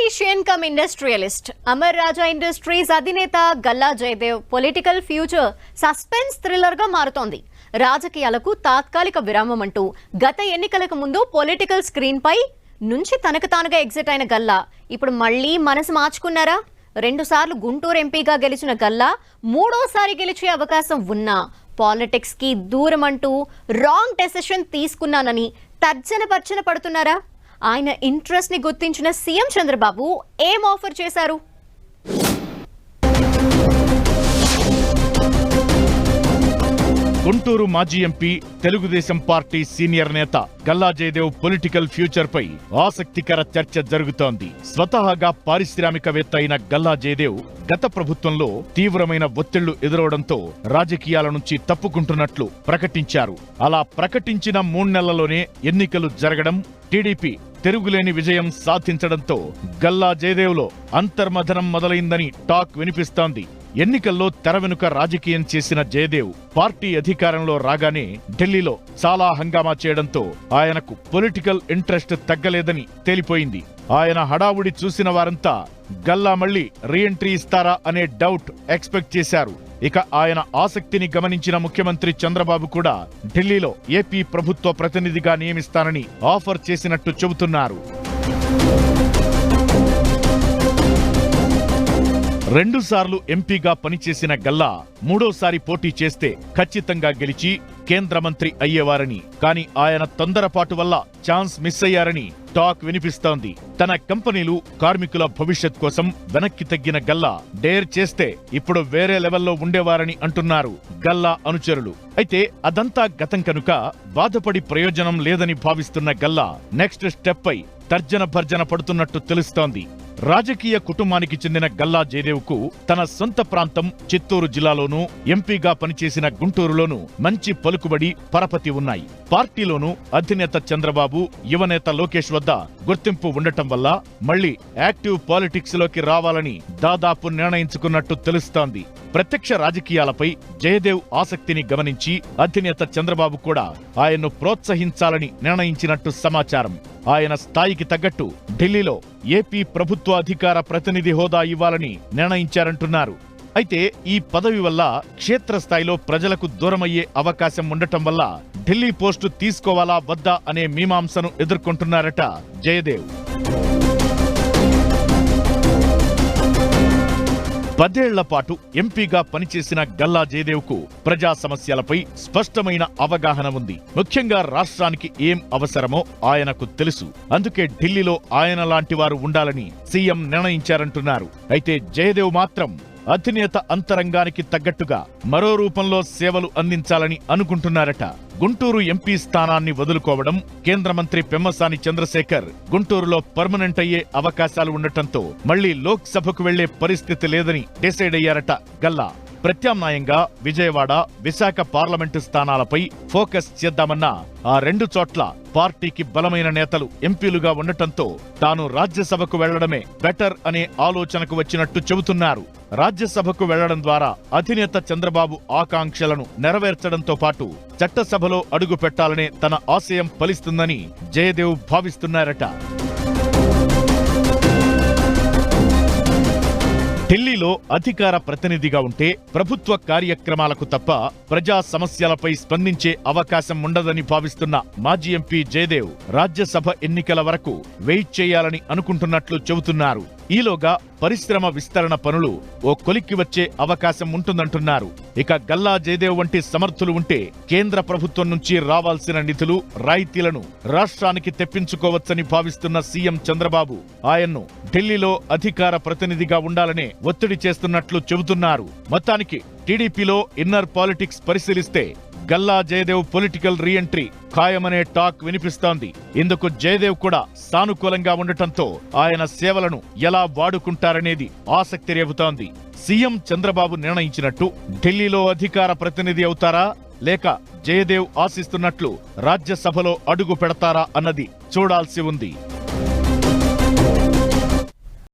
Politician cum industrialist Amar Raja industries అధినేత Galla Jayadev political future suspense thriller గా మారుతోంది. రాజకీయాలకు తాత్కాలిక విరామం అంటూ గత ఎన్నికలకు ముందు పొలిటికల్ స్క్రీన్ పై నుంచి తనకు తానుగా ఎగ్జిట్ అయిన గల్లా ఇప్పుడు మళ్లీ మనసు మార్చుకున్నారా? 2 సార్లు గుంటూరు ఎంపీగా గెలిచిన గల్లా మూడోసారి గెలిచే అవకాశం ఉన్నా పాలిటిక్స్ కి దూరం అంటూ రాంగ్ డెసిషన్ తీసుకున్నానని తర్జన పడుతున్నారా? ఆయన ఇంట్రెస్ట్ ని గుర్తించిన సీఎం చంద్రబాబు ఏం ఆఫర్ చేశారు? గుంటూరు మాజీ ఎంపీ తెలుగుదేశం పార్టీ సీనియర్ నేత గల్లా జయదేవ్ పొలిటికల్ ఫ్యూచర్ పై ఆసక్తికర చర్చ జరుగుతోంది. స్వతహాగా పారిశ్రామికవేత్త అయిన గల్లా జయదేవ్ గత ప్రభుత్వంలో తీవ్రమైన ఒత్తిళ్లు ఎదురవడంతో రాజకీయాల నుంచి తప్పుకుంటున్నట్లు ప్రకటించారు. అలా ప్రకటించిన 3 నెలల్లోనే ఎన్నికలు జరగడం, టీడీపీ తిరుగులేని విజయం సాధించడంతో గల్లా జయదేవ్లో అంతర్మథనం మొదలైందని టాక్ వినిపిస్తోంది. ఎన్నికల్లో తెర వెనుక రాజకీయం చేసిన జయదేవ్ పార్టీ అధికారంలో రాగానే ఢిల్లీలో చాలా హంగామా చేయడంతో ఆయనకు పొలిటికల్ ఇంట్రెస్ట్ తగ్గలేదని తేలిపోయింది. ఆయన హడావుడి చూసిన వారంతా గల్లా మళ్లీ రీఎంట్రీ ఇస్తారా అనే డౌట్ ఎక్స్పెక్ట్ చేశారు. ఇక ఆయన ఆసక్తిని గమనించిన ముఖ్యమంత్రి చంద్రబాబు కూడా ఢిల్లీలో ఏపీ ప్రభుత్వ ప్రతినిధిగా నియమిస్తానని ఆఫర్ చేసినట్టు చెబుతున్నారు. 2 సార్లు ఎంపీగా పనిచేసిన గల్లా మూడోసారి పోటీ చేస్తే ఖచ్చితంగా గెలిచి కేంద్ర మంత్రి అయ్యేవారని, కానీ ఆయన తొందరపాటు వల్ల ఛాన్స్ మిస్ అయ్యారని టాక్ వినిపిస్తోంది. తన కంపెనీలు, కార్మికుల భవిష్యత్ కోసం వెనక్కి తగ్గిన గల్లా డేర్ చేస్తే ఇప్పుడు వేరే లెవెల్లో ఉండేవారని అంటున్నారు గల్లా అనుచరులు. అయితే అదంతా గతం కనుక బాధపడి ప్రయోజనం లేదని భావిస్తున్న గల్లా నెక్స్ట్ స్టెప్ పై తర్జన భర్జన పడుతున్నట్టు తెలుస్తోంది. రాజకీయ కుటుంబానికి చెందిన గల్లా జయదేవ్ కు తన సొంత ప్రాంతం చిత్తూరు జిల్లాలోనూ, ఎంపీగా పనిచేసిన గుంటూరులోనూ మంచి పలుకుబడి, పరపతి ఉన్నాయి. పార్టీలోనూ అధినేత చంద్రబాబు, యువనేత లోకేష్ వద్ద గుర్తింపు ఉండటం వల్ల మళ్లీ యాక్టివ్ పాలిటిక్స్ లోకి రావాలని దాదాపు నిర్ణయించుకున్నట్టు తెలుస్తోంది. ప్రత్యక్ష రాజకీయాలపై జయదేవ్ ఆసక్తిని గమనించి అధినేత చంద్రబాబు కూడా ఆయన్ను ప్రోత్సహించాలని నిర్ణయించినట్టు సమాచారం. ఆయన స్థాయికి తగ్గట్టు ఢిల్లీలో ఏపీ ప్రభుత్వ అధికార ప్రతినిధి హోదా ఇవ్వాలని నిర్ణయించారంటున్నారు. అయితే ఈ పదవి వల్ల క్షేత్రస్థాయిలో ప్రజలకు దూరమయ్యే అవకాశం ఉండటం వల్ల ఢిల్లీ పోస్టు తీసుకోవాలా వద్దా అనే మీమాంసను ఎదుర్కొంటున్నారట జయదేవ్. 10 ఏళ్ల పాటు ఎంపీగా పనిచేసిన గల్లా జయదేవ్ కు ప్రజా సమస్యలపై స్పష్టమైన అవగాహన ఉంది. ముఖ్యంగా రాష్ట్రానికి ఏం అవసరమో ఆయనకు తెలుసు. అందుకే ఢిల్లీలో ఆయన లాంటి వారు ఉండాలని సీఎం నిర్ణయించారంటున్నారు. అయితే జయదేవ్ మాత్రం అధినేత అంతరంగానికి తగ్గట్టుగా మరో రూపంలో సేవలు అందించాలని అనుకుంటున్నారట. గుంటూరు ఎంపీ స్థానాన్ని వదులుకోవడం, కేంద్ర మంత్రి పెమ్మసాని చంద్రశేఖర్ గుంటూరులో పర్మనెంట్ అయ్యే అవకాశాలు ఉండటంతో మళ్లీ లోక్సభకు వెళ్లే పరిస్థితి లేదని డిసైడ్ అయ్యారట గల్లా. ప్రత్యామ్నాయంగా విజయవాడ, విశాఖ పార్లమెంటు స్థానాలపై ఫోకస్ చేద్దామన్నా ఆ 2 చోట్ల పార్టీకి బలమైన నేతలు ఎంపీలుగా ఉండటంతో తాను రాజ్యసభకు వెళ్లడమే బెటర్ అనే ఆలోచనకు వచ్చినట్టు చెబుతున్నారు. రాజ్యసభకు వెళ్లడం ద్వారా అధినేత చంద్రబాబు ఆకాంక్షలను నెరవేర్చడంతో పాటు చట్టసభలో అడుగు పెట్టాలనే తన ఆశయం ఫలిస్తుందని జయదేవ్ భావిస్తున్నారట. ఢిల్లీలో అధికార ప్రతినిధిగా ఉంటే ప్రభుత్వ కార్యక్రమాలకు తప్ప ప్రజా సమస్యలపై స్పందించే అవకాశం ఉండదని భావిస్తున్న మాజీ ఎంపీ జయదేవ్ రాజ్యసభ ఎన్నికల వరకు వెయిట్ చేయాలని అనుకుంటున్నట్లు చెబుతున్నారు. ఈలోగా పరిశ్రమ విస్తరణ పనులు ఓ కొలిక్కి వచ్చే అవకాశం ఉంటుందంటున్నారు. ఇక గల్లా జయదేవ్ వంటి సమర్థులు ఉంటే కేంద్ర ప్రభుత్వం నుంచి రావాల్సిన నిధులు, రాయితీలను రాష్ట్రానికి తెప్పించుకోవచ్చని భావిస్తున్న సీఎం చంద్రబాబు ఆయన్ను ఢిల్లీలో అధికార ప్రతినిధిగా ఉండాలనే ఒత్తిడి చేస్తున్నట్లు చెబుతున్నారు. మొత్తానికి టీడీపీలో ఇన్నర్ పాలిటిక్స్ పరిశీలిస్తే గల్లా జయదేవ్ పొలిటికల్ రీఎంట్రీ ఖాయమనే టాక్ వినిపిస్తోంది. ఇందుకు జయదేవ్ కూడా సానుకూలంగా ఉండటంతో ఆయన సేవలను ఎలా వాడుకుంటారనేది ఆసక్తి రేపుతోంది. సీఎం చంద్రబాబు నిర్ణయించినట్టు ఢిల్లీలో అధికార ప్రతినిధి అవుతారా, లేక జయదేవ్ ఆశిస్తున్నట్లు రాజ్యసభలో అడుగు పెడతారా అన్నది చూడాల్సి ఉంది.